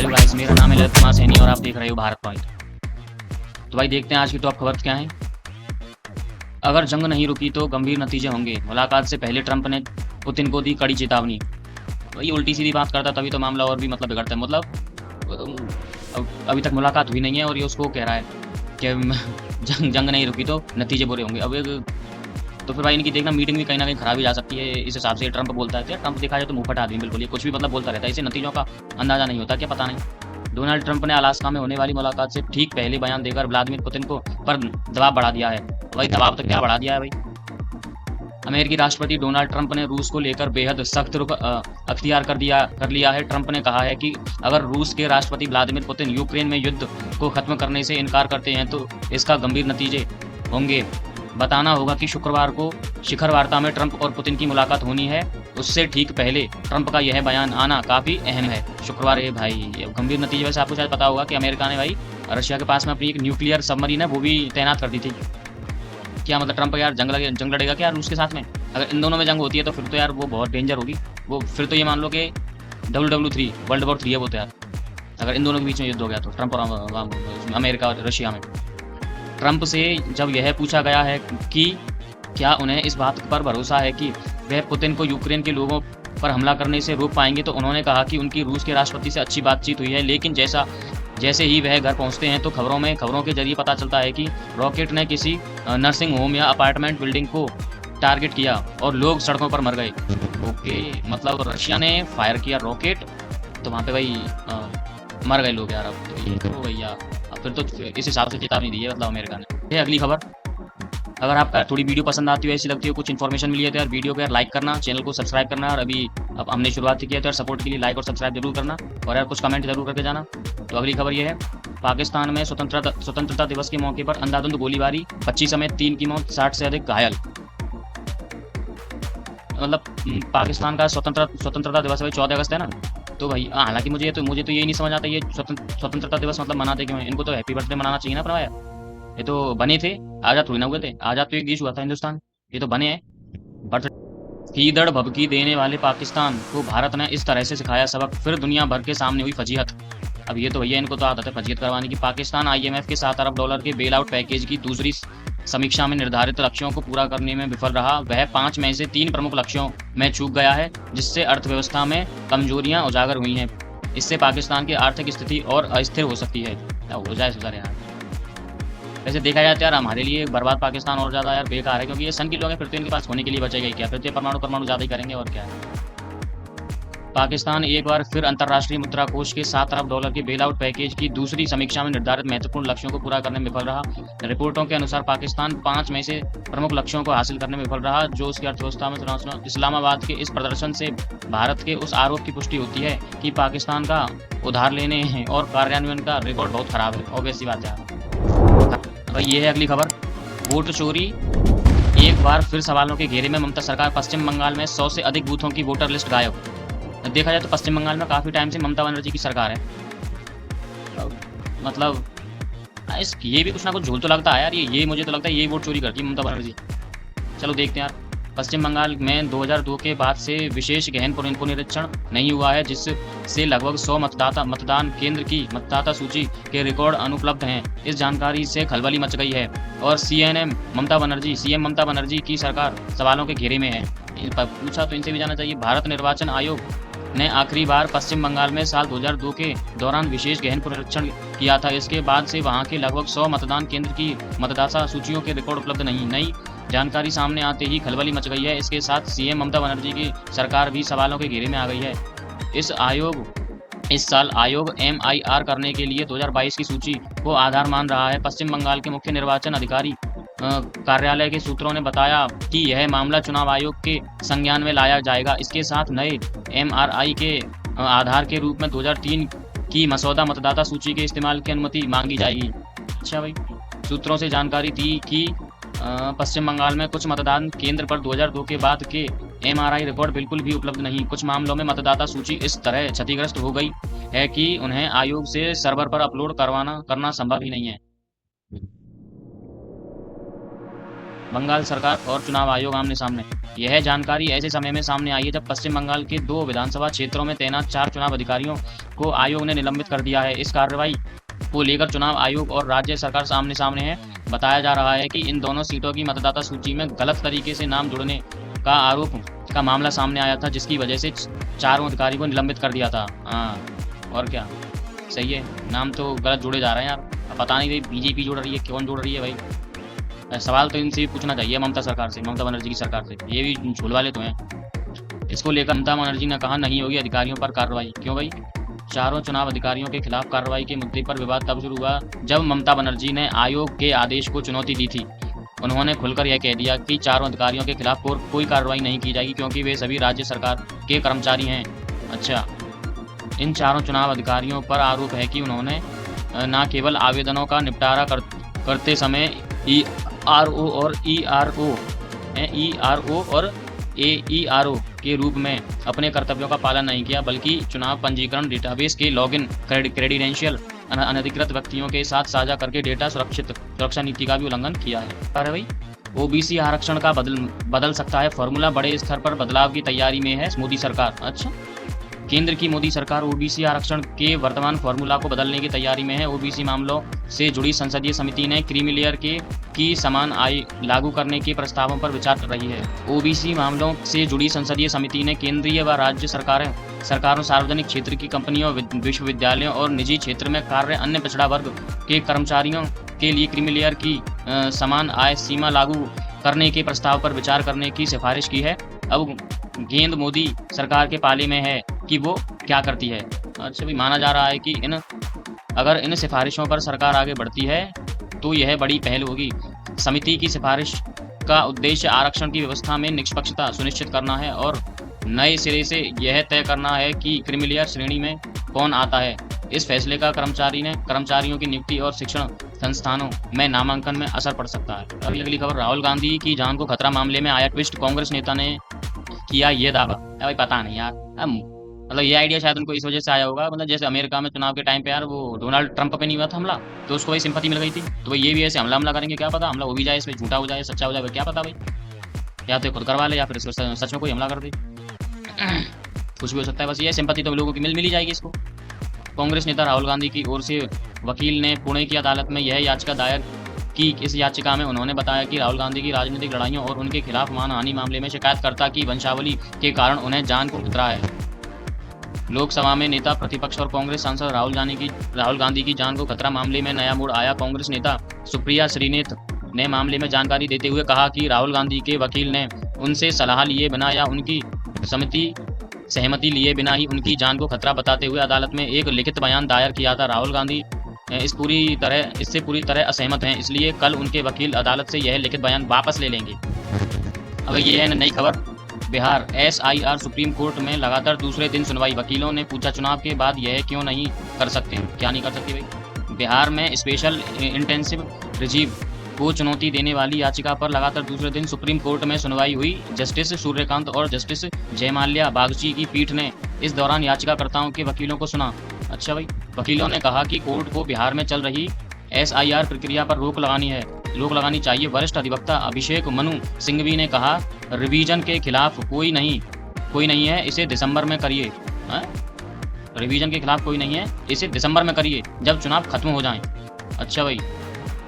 Hello guys, मेरा नाम है ललित कुमार सैनी और आप देख रहे हो भारत पॉइंट। तो भाई देखते हैं आज की टॉप खबर क्या है। अगर जंग नहीं रुकी तो गंभीर नतीजे होंगे। मुलाकात से पहले ट्रंप ने पुतिन को दी कड़ी चेतावनी। वही उल्टी सीधी बात करता तभी तो मामला और भी बिगड़ता है। अभी तक मुलाकात हुई नहीं है और ये उसको कह रहा है कि जंग नहीं रुकी तो नतीजे बुरे होंगे। तो फिर भाई इनकी देखना मीटिंग भी कहीं ना कहीं खराब ही जा सकती है। इस हिसाब से ट्रंप बोलता है। ट्रंप देखा जाए तो मुंहफट आदमी बिल्कुल, ये कुछ भी बोलता रहता है। इसे नतीजों का अंदाजा नहीं होता क्या, पता नहीं। डोनाल्ड ट्रंप ने अलास्का में होने वाली मुलाकात से ठीक पहले बयान देकर व्लादिमीर पुतिन को पर दबाव बढ़ा दिया है। भाई दबाव तो क्या बढ़ा दिया है भाई। अमेरिकी राष्ट्रपति डोनाल्ड ट्रंप ने रूस को लेकर बेहद सख्त रुख अख्तियार कर लिया है। ट्रंप ने कहा है कि अगर रूस के राष्ट्रपति व्लादिमीर पुतिन यूक्रेन में युद्ध को खत्म करने से इनकार करते हैं तो इसका गंभीर नतीजे होंगे। बताना होगा कि शुक्रवार को शिखर वार्ता में ट्रंप और पुतिन की मुलाकात होनी है। उससे ठीक पहले ट्रंप का यह बयान आना काफी अहम है। शुक्रवार है भाई, गंभीर नतीजे। वैसे आपको शायद पता होगा कि अमेरिका ने भाई रशिया के पास में अपनी एक न्यूक्लियर सबमरीन है वो भी तैनात कर दी थी। क्या मतलब ट्रंप यार जंग लड़ेगा क्या रूस के साथ में? अगर इन दोनों में जंग होती है तो फिर तो यार वो बहुत डेंजर होगी। वो फिर तो ये मान लो कि WW3 वर्ल्ड वॉर 3 है वो तो यार, अगर इन दोनों के बीच में युद्ध हो गया तो ट्रंप और अमेरिका और रशिया में। ट्रंप से जब यह पूछा गया है कि क्या उन्हें इस बात पर भरोसा है कि वह पुतिन को यूक्रेन के लोगों पर हमला करने से रोक पाएंगे, तो उन्होंने कहा कि उनकी रूस के राष्ट्रपति से अच्छी बातचीत हुई है, लेकिन जैसे ही वह घर पहुंचते हैं तो खबरों के जरिए पता चलता है कि रॉकेट ने किसी नर्सिंग होम या अपार्टमेंट बिल्डिंग को टारगेट किया और लोग सड़कों पर मर गए। ओके, मतलब रशिया ने फायर किया रॉकेट तो वहाँ पे भाई मर गए लोग यार। अब तो ये करो भैया, फिर तो इस हिसाब से चेतावनी दी है मतलब अमेरिका ने। अगली खबर, अगर आपका थोड़ी वीडियो पसंद आती है, ऐसी लगती है, कुछ इन्फॉर्मेशन मिली है तो यार वीडियो को यार लाइक करना, चैनल को सब्सक्राइब करना। और अभी अब हमने शुरुआत की है तो यार सपोर्ट के लिए लाइक और सब्सक्राइब जरूर करना और यार कुछ कमेंट जरूर करके जाना। तो अगली खबर ये है, पाकिस्तान में स्वतंत्रता दिवस के मौके पर अंधाधुंध गोलीबारी, 25 समेत 3 की मौत, 60 से अधिक घायल। मतलब पाकिस्तान का स्वतंत्रता दिवस भाई 14 अगस्त है ना। तो भाई हालांकि मुझे तो ये नहीं समझ आता ये स्वतंत्रता दिवस मतलब मनाते क्यों हैं। इनको तो हैप्पी बर्थडे मनाना चाहिए ना अपना यार। ये तो बने थे, आजाद थोड़ी ना हुए थे। आजाद तो एक देश हुआ था हिंदुस्तान, ये तो बने हैं बर्थ। कीदड़ भभकी देने वाले पाकिस्तान को भारत ने इस तरह से सिखाया सबक, फिर दुनिया भर के सामने हुई फजीहत। अब ये तो भैया इनको तो आदत है फजीहत करवाने की। पाकिस्तान IMF के $7 अरब के बेल आउट पैकेज की दूसरी समीक्षा में निर्धारित लक्ष्यों को पूरा करने में विफल रहा। वह 5 में से 3 प्रमुख लक्ष्यों में चूक गया है, जिससे अर्थव्यवस्था में कमजोरियां उजागर हुई हैं। इससे पाकिस्तान की आर्थिक स्थिति और अस्थिर हो सकती है। क्या हो जाए सुधार यार। वैसे देखा जाए तो यार हमारे लिए बर्बाद पाकिस्तान और ज़्यादा यार बेकार है, क्योंकि ये सन की लोग हैं, फिर तो इनके पास होने के लिए बचेगा ही क्या। फिर तो परमाणु ज़्यादा ही करेंगे और क्या है। पाकिस्तान एक बार फिर अंतर्राष्ट्रीय मुद्रा कोष के $7 अरब के बेल आउट पैकेज की दूसरी समीक्षा में निर्धारित महत्वपूर्ण लक्ष्यों को पूरा करने में विफल रहा। रिपोर्टों के अनुसार पाकिस्तान 5 में से प्रमुख लक्ष्यों को हासिल करने में विफल रहा, जो उसकी अर्थव्यवस्था में इस्लामाबाद के इस प्रदर्शन से भारत के उस आरोप की पुष्टि होती है कि पाकिस्तान का उधार लेने और कार्यान्वयन का रिकॉर्ड बहुत खराब है। ऑब्वियस सी बात है। ये है अगली खबर, वोट चोरी एक बार फिर सवालों के घेरे में, ममता सरकार। पश्चिम बंगाल में 100 से अधिक बूथों की वोटर लिस्ट गायब। देखा जाए तो पश्चिम बंगाल में काफ़ी टाइम से ममता बनर्जी की सरकार है। मतलब ये भी कुछ ना कुछ झोल तो लगता है यार। ये मुझे तो लगता है ये वोट चोरी करती है ममता बनर्जी। चलो देखते हैं यार। पश्चिम बंगाल में 2002 के बाद से विशेष गहन पुनरीक्षण नहीं हुआ है, जिससे लगभग 100 मतदान केंद्र की मतदाता सूची के रिकॉर्ड अनुपलब्ध हैं। इस जानकारी से खलबली मच गई है और सीएम ममता बनर्जी की सरकार सवालों के घेरे में है। पूछा तो इनसे भी जाना चाहिए। भारत निर्वाचन आयोग ने आखिरी बार पश्चिम बंगाल में साल 2002 के दौरान विशेष गहन पुनरीक्षण किया था। इसके बाद से वहां के लगभग 100 मतदान केंद्र की मतदाता सूचियों के रिकॉर्ड उपलब्ध नहीं। नई जानकारी सामने आते ही खलबली मच गई है। इसके साथ सीएम ममता बनर्जी की सरकार भी सवालों के घेरे में आ गई है। इस साल आयोग MIR करने के लिए 2022 की सूची को आधार मान रहा है। पश्चिम बंगाल के मुख्य निर्वाचन अधिकारी कार्यालय के सूत्रों ने बताया कि यह मामला चुनाव आयोग के संज्ञान में लाया जाएगा। इसके साथ नए MRI के आधार के रूप में 2003 की मसौदा मतदाता सूची के इस्तेमाल की अनुमति मांगी जाएगी। अच्छा भाई, सूत्रों से जानकारी थी कि पश्चिम बंगाल में कुछ मतदान केंद्र पर 2002 के बाद के MRI रिकॉर्ड बिल्कुल भी उपलब्ध नहीं। कुछ मामलों में मतदाता सूची इस तरह क्षतिग्रस्त हो गई है कि उन्हें आयोग से सर्वर पर अपलोड करना संभव ही नहीं है। बंगाल सरकार और चुनाव आयोग आमने सामने। यह जानकारी ऐसे समय में सामने आई है जब पश्चिम बंगाल के 2 विधानसभा क्षेत्रों में तैनात 4 चुनाव अधिकारियों को आयोग ने निलंबित कर दिया है। इस कार्रवाई को लेकर चुनाव आयोग और राज्य सरकार आमने सामने है। बताया जा रहा है कि इन दोनों सीटों की मतदाता सूची में गलत तरीके से नाम जुड़ने का आरोप का मामला सामने आया था, जिसकी वजह से चारों अधिकारी को निलंबित कर दिया था। हाँ, और क्या, सही है, नाम तो गलत जुड़े जा रहे हैं यार। अब पता नहीं भाई बीजेपी जुड़ रही है, कौन जुड़ रही है भाई। सवाल तो इनसे भी पूछना चाहिए ममता सरकार से, ममता बनर्जी की सरकार से। ये भी झोल वाले तो हैं। इसको लेकर ममता बनर्जी ने कहा नहीं होगी अधिकारियों पर कार्रवाई। क्यों भाई? चारों चुनाव अधिकारियों के खिलाफ कार्रवाई के मुद्दे पर विवाद तब शुरू हुआ जब ममता बनर्जी ने आयोग के आदेश को चुनौती दी थी। उन्होंने खुलकर यह कह दिया कि चारों अधिकारियों के खिलाफ कोई कार्रवाई नहीं की जाएगी क्योंकि वे सभी राज्य सरकार के कर्मचारी हैं। अच्छा, इन चारों चुनाव अधिकारियों पर आरोप है कि उन्होंने न केवल आवेदनों का निपटारा करते समय ERO और AERO के रूप में अपने कर्तव्यों का पालन नहीं किया, बल्कि चुनाव पंजीकरण डेटाबेस के लॉगिन क्रेडेंशियल अनधिकृत व्यक्तियों के साथ साझा करके डेटा सुरक्षा नीति का भी उल्लंघन किया है। अरे भाई, OBC आरक्षण का बदल सकता है फॉर्मूला, बड़े स्तर पर बदलाव की तैयारी में है मोदी सरकार। अच्छा, केंद्र की मोदी सरकार OBC आरक्षण के वर्तमान फॉर्मूला को बदलने की तैयारी में है। OBC मामलों से जुड़ी संसदीय समिति ने क्रीमी लेयर की समान आय लागू करने के प्रस्तावों पर विचार कर रही है। OBC मामलों से जुड़ी संसदीय समिति ने केंद्रीय व राज्य सरकारों, सार्वजनिक क्षेत्र की कंपनियों, विश्वविद्यालयों और निजी क्षेत्र में कार्य अन्य पिछड़ा वर्ग के कर्मचारियों के लिए क्रीमी लेयर की समान आय सीमा लागू करने के प्रस्ताव पर विचार करने की सिफारिश की है। अब गेंद मोदी सरकार के पाले में है कि वो क्या करती है। अच्छा भी माना जा रहा है कि अगर इन सिफारिशों पर सरकार आगे बढ़ती है तो यह बड़ी पहल होगी। समिति की सिफारिश का उद्देश्य आरक्षण की व्यवस्था में निष्पक्षता सुनिश्चित करना है और नए सिरे से यह तय करना है कि क्रीमी लेयर श्रेणी में कौन आता है। इस फैसले का कर्मचारियों की नियुक्ति और शिक्षण संस्थानों में नामांकन में असर पड़ सकता है। अभी अगली खबर, राहुल गांधी की जान को खतरा मामले में आया ट्विस्ट, कांग्रेस नेता ने किया ये दावा। भाई पता नहीं यार, मतलब ये आइडिया शायद उनको इस वजह से आया होगा, मतलब जैसे अमेरिका में चुनाव के टाइम पे यार वो डोनाल्ड ट्रंप पे नहीं हुआ था हमला, तो उसको वही सिंपैथी मिल गई थी, तो भाई ये भी ऐसे हमला करेंगे, क्या पता हमला हो भी जाए, इसमें झूठा हो जाए सच्चा हो जाए, क्या पता भाई, या तो खुद करवा ले या फिर इसको सच में कोई हमला कर दे, कुछ भी हो सकता है। बस ये सिंपैथी तो लोगों की मिल ही जाएगी इसको। कांग्रेस नेता राहुल गांधी की ओर से वकील ने पुणे की अदालत में यह याचिका दायर की। इस याचिका में उन्होंने बताया कि राहुल गांधी की राजनीतिक लड़ाइयों और उनके खिलाफ मानहानि मामले में शिकायतकर्ता की वंशावली के कारण उन्हें जान को खतरा है। लोकसभा में नेता प्रतिपक्ष और कांग्रेस सांसद राहुल गांधी की जान को खतरा मामले में नया मोड़ आया। कांग्रेस नेता सुप्रिया श्रीनेत ने मामले में जानकारी देते हुए कहा कि राहुल गांधी के वकील ने उनसे सलाह लिए बिना या उनकी सहमति लिए बिना ही उनकी जान को खतरा बताते हुए अदालत में एक लिखित बयान दायर किया था। राहुल गांधी इससे पूरी तरह असहमत हैं, इसलिए कल उनके वकील अदालत से यह लिखित बयान वापस ले लेंगे। अब ये है नई खबर, बिहार SIR सुप्रीम कोर्ट में लगातार दूसरे दिन सुनवाई। वकीलों ने पूछा चुनाव के बाद यह क्यों नहीं कर सकते, क्या नहीं कर सकते भाई। बिहार में स्पेशल इंटेंसिव रिजीव को चुनौती देने वाली याचिका पर लगातार दूसरे दिन सुप्रीम कोर्ट में सुनवाई हुई। जस्टिस सूर्यकांत और जस्टिस जयमाल्या बागची की पीठ ने इस दौरान याचिकाकर्ताओं के वकीलों को सुना। अच्छा भाई, वकीलों ने कहा कि कोर्ट को बिहार में चल रही SIR प्रक्रिया पर रोक लगानी चाहिए। वरिष्ठ अधिवक्ता अभिषेक मनु सिंघवी ने कहा रिवीजन के खिलाफ कोई नहीं है, इसे दिसंबर में करिए। रिवीजन के खिलाफ कोई नहीं है, इसे दिसंबर में करिए जब चुनाव खत्म हो जाएं। अच्छा भाई,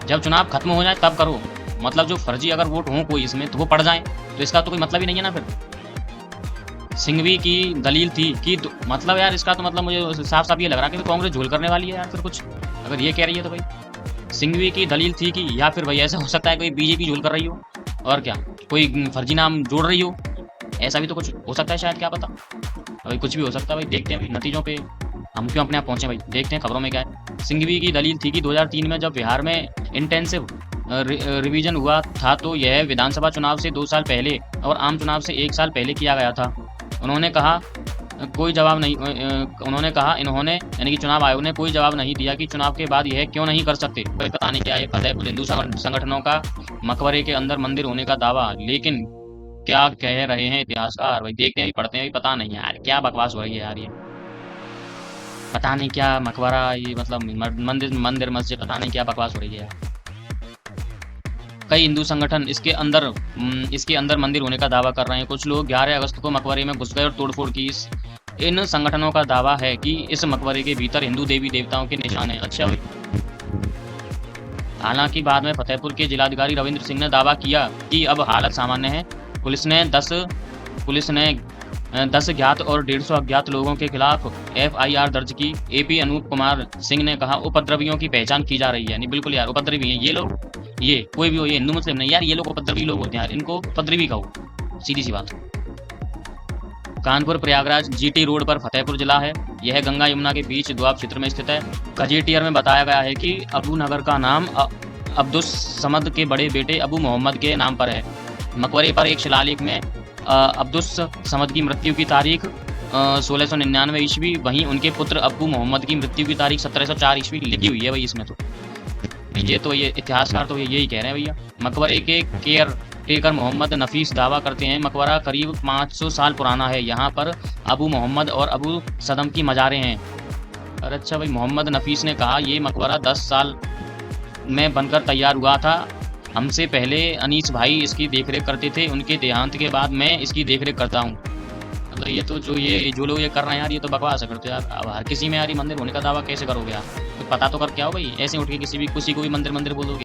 जब चुनाव खत्म हो जाए तब करो, मतलब जो फर्जी अगर वोट हो कोई इसमें तो वो पड़ जाए, तो इसका तो कोई मतलब ही नहीं है ना। फिर सिंघवी की दलील थी कि मतलब यार इसका तो मतलब मुझे साफ साफ ये लग रहा है कि कांग्रेस झोल करने वाली है यार, फिर कुछ अगर ये कह रही है तो भाई। सिंघवी की दलील थी कि या फिर भाई ऐसा हो सकता है कोई बीजेपी झोल कर रही हो और क्या कोई फर्जी नाम जोड़ रही हो, ऐसा भी तो कुछ हो सकता है शायद, क्या पता भाई, कुछ भी हो सकता है भाई। देखते हैं नतीजों पे हम क्यों अपने आप पहुंचे भाई, देखते हैं खबरों में क्या है। सिंघवी की दलील थी कि 2003 में जब बिहार में इंटेंसिव रिवीजन हुआ था तो यह विधानसभा चुनाव से 2 साल पहले और आम चुनाव से 1 साल पहले किया गया था। उन्होंने कहा इन्होंने यानी कि चुनाव आयोग ने कोई जवाब नहीं दिया कि चुनाव के बाद यह क्यों नहीं कर सकते। पता नहीं क्या ये फतेहपुर हिंदू संगठनों का मकबरे के अंदर मंदिर होने का दावा, लेकिन क्या कह रहे हैं इतिहासकार भाई, देखते हैं पढ़ते हैं। पता नहीं यार क्या बकवास हो रही है यार, ये पता नहीं क्या मकबरा, ये मतलब मंदिर मस्जिद, पता नहीं क्या बकवास हो रही है यार। कई हिंदू संगठन इसके अंदर मंदिर होने का दावा कर रहे हैं। कुछ लोग 11 अगस्त को मकबरे में घुस गए और तोड़फोड़ की। इन संगठनों का दावा है कि इस मकबरे के भीतर हिंदू देवी देवताओं के निशान हैं। अच्छा, हालांकि बाद में फतेहपुर के जिलाधिकारी रविंद्र सिंह ने दावा किया कि अब हालत सामान्य है। पुलिस ने 10 ज्ञात और 150 अज्ञात लोगों के खिलाफ FIR दर्ज की। AP अनूप कुमार सिंह ने कहा, उपद्रवियों की पहचान की जा रही है। नहीं, बिल्कुल यार, उपद्रवी हैं ये लोग। ये कोई भी हो, ये हिंदू मुस्लिम नहीं यार, ये लोग उपद्रवी लोग होते हैं यार, इनको उपद्रवी कहो, सीधी सी बात। कानपुर प्रयागराज GT रोड पर फतेहपुर जिला है। यह गंगा यमुना के बीच दोआब क्षेत्र में स्थित है। गजेटियर में बताया गया है कि अबू नगर का नाम अब्दुस समद के बड़े बेटे अबू मोहम्मद के नाम पर है। मकबरे पर एक शिलालेख में अब्दुस समद की मृत्यु की तारीख 1699 ईस्वी, वहीं उनके पुत्र अबू मोहम्मद की मृत्यु की तारीख 1704 ईस्वी लिखी हुई है भाई इसमें। तो ये इतिहासकार तो यही कह रहे हैं भैया। मकबरे के केयर टेकर मोहम्मद नफीस दावा करते हैं मकबरा करीब 500 साल पुराना है। यहाँ पर अबू मोहम्मद और अबू सदम की मज़ारें हैं। अरे अच्छा भाई, मोहम्मद नफीस ने कहा ये मकबरा 10 साल में बनकर तैयार हुआ था। हमसे पहले अनीस भाई इसकी देखरेख करते थे, उनके देहांत के बाद मैं इसकी देखरेख करता हूँ। मतलब ये तो जो लोग ये कर रहे हैं यार, ये तो बकवास करते हैं यार। अब हर किसी में यार ये मंदिर होने का दावा कैसे करोगे यार? तो पता तो कर क्या हो भाई, ऐसे उठ के किसी को भी मंदिर बोलोगे?